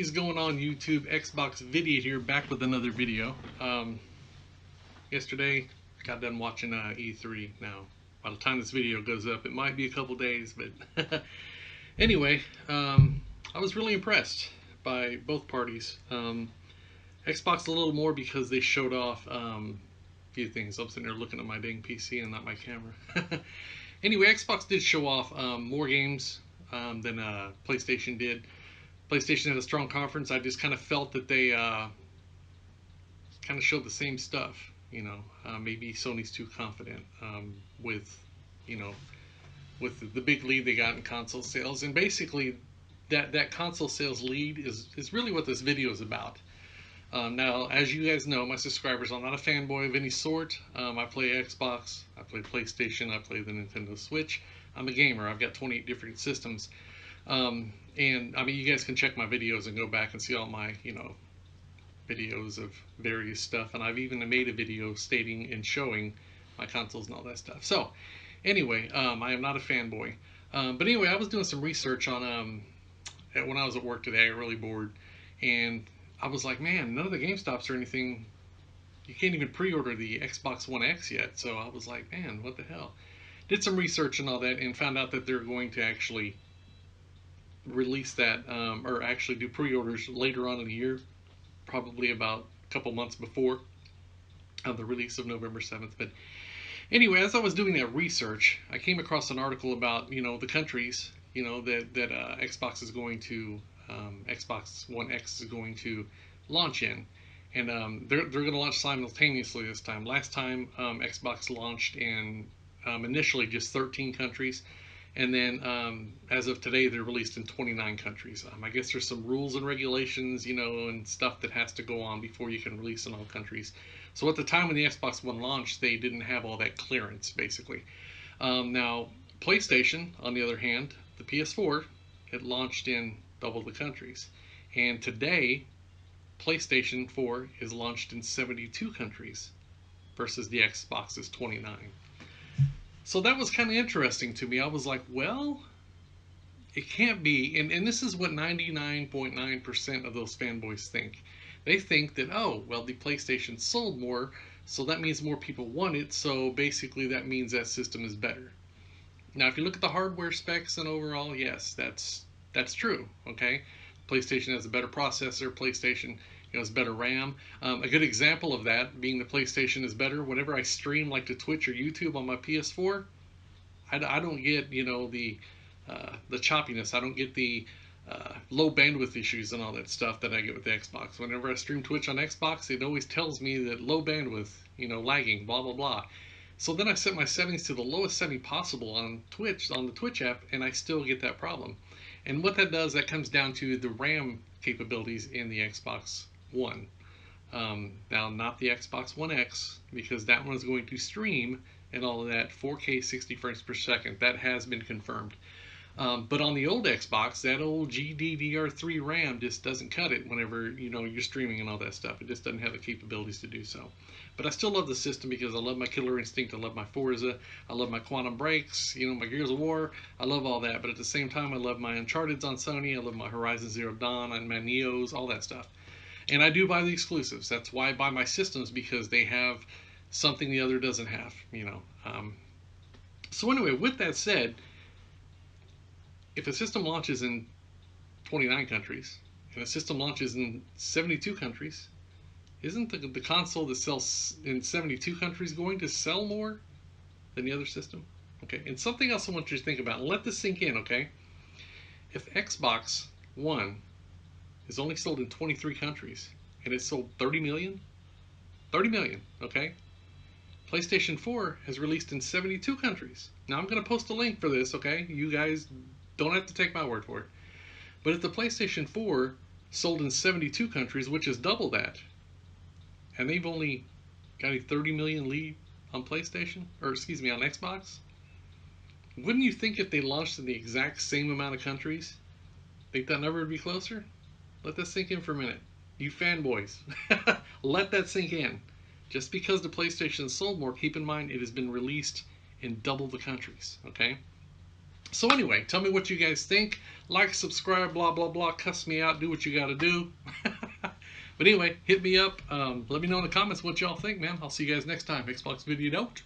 is going on YouTube? Xbox Video here, back with another video. Yesterday I got done watching E3. Now by the time this video goes up it might be a couple days, but anyway, I was really impressed by both parties. Xbox a little more because they showed off a few things. I'm sitting there looking at my dang PC and not my camera. Anyway, Xbox did show off more games than PlayStation did. PlayStation had a strong conference. I just kind of felt that they kind of showed the same stuff. You know, maybe Sony's too confident with, you know, with the big lead they got in console sales, and basically that console sales lead is really what this video is about. Now, as you guys know, my subscribers, I'm not a fanboy of any sort. I play Xbox, I play PlayStation, I play the Nintendo Switch. I'm a gamer. I've got 28 different systems. And I mean, you guys can check my videos and go back and see all my, you know, videos of various stuff. And I've even made a video stating and showing my consoles and all that stuff. So, anyway, I am not a fanboy. But anyway, I was doing some research on, when I was at work today, I got really bored. And I was like, man, none of the GameStops or anything, you can't even pre-order the Xbox One X yet. So I was like, man, what the hell? Did some research and all that and found out that they're going to actually release that, or actually do pre-orders later on in the year, probably about a couple months before the release of November 7th. But anyway, as I was doing that research, I came across an article about, you know, the countries, you know, that Xbox is going to, Xbox One X is going to launch in. And they're going to launch simultaneously this time. Last time Xbox launched in initially just 13 countries. And then, as of today, they're released in 29 countries. I guess there's some rules and regulations, you know, and stuff that has to go on before you can release in all countries. So at the time when the Xbox One launched, they didn't have all that clearance, basically. Now, PlayStation, on the other hand, the PS4, it launched in double the countries. And today, PlayStation 4 is launched in 72 countries versus the Xbox's 29. So that was kind of interesting to me. I was like, well, it can't be. And this is what 99.9% of those fanboys think. They think that, oh, well, the PlayStation sold more, so that means more people want it. So basically that means that system is better. Now, if you look at the hardware specs and overall, yes, that's true, okay? PlayStation has a better processor. PlayStation, you know, has better RAM. A good example of that being the PlayStation is better. Whenever I stream like to Twitch or YouTube on my PS4, I don't get, you know, the choppiness. I don't get the low bandwidth issues and all that stuff that I get with the Xbox. Whenever I stream Twitch on Xbox, it always tells me that low bandwidth, you know, lagging, blah blah blah. So then I set my settings to the lowest setting possible on Twitch, on the Twitch app, and I still get that problem. And what that does, that comes down to the RAM capabilities in the Xbox One. Now, not the Xbox One X, because that one is going to stream and all of that 4K 60 frames per second. That has been confirmed. But on the old Xbox, that old GDDR3 RAM just doesn't cut it whenever, you know, you're streaming and all that stuff. It just doesn't have the capabilities to do so. But I still love the system because I love my Killer Instinct, I love my Forza, I love my Quantum Breaks, you know, my Gears of War, I love all that. But at the same time, I love my Uncharted's on Sony, I love my Horizon Zero Dawn, and my Neos, all that stuff. And I do buy the exclusives. That's why I buy my systems, because they have something the other doesn't have, you know. So anyway, with that said, if a system launches in 29 countries and a system launches in 72 countries, isn't the console that sells in 72 countries going to sell more than the other system? Okay, and something else I want you to think about, and let this sink in, okay? If Xbox One is only sold in 23 countries and it sold 30 million, okay? PlayStation 4 has released in 72 countries. Now I'm going to post a link for this, okay? You guys don't have to take my word for it. But if the PlayStation 4 sold in 72 countries, which is double that, and they've only got a 30 million lead on PlayStation, or excuse me, on Xbox, wouldn't you think if they launched in the exact same amount of countries, think that number would be closer? Let that sink in for a minute. You fanboys, let that sink in. Just because the PlayStation sold more, keep in mind it has been released in double the countries, okay? So anyway, tell me what you guys think. Like, subscribe, blah, blah, blah. Cuss me out. Do what you got to do. But anyway, hit me up. Let me know in the comments what y'all think, man. I'll see you guys next time. Xbox video note.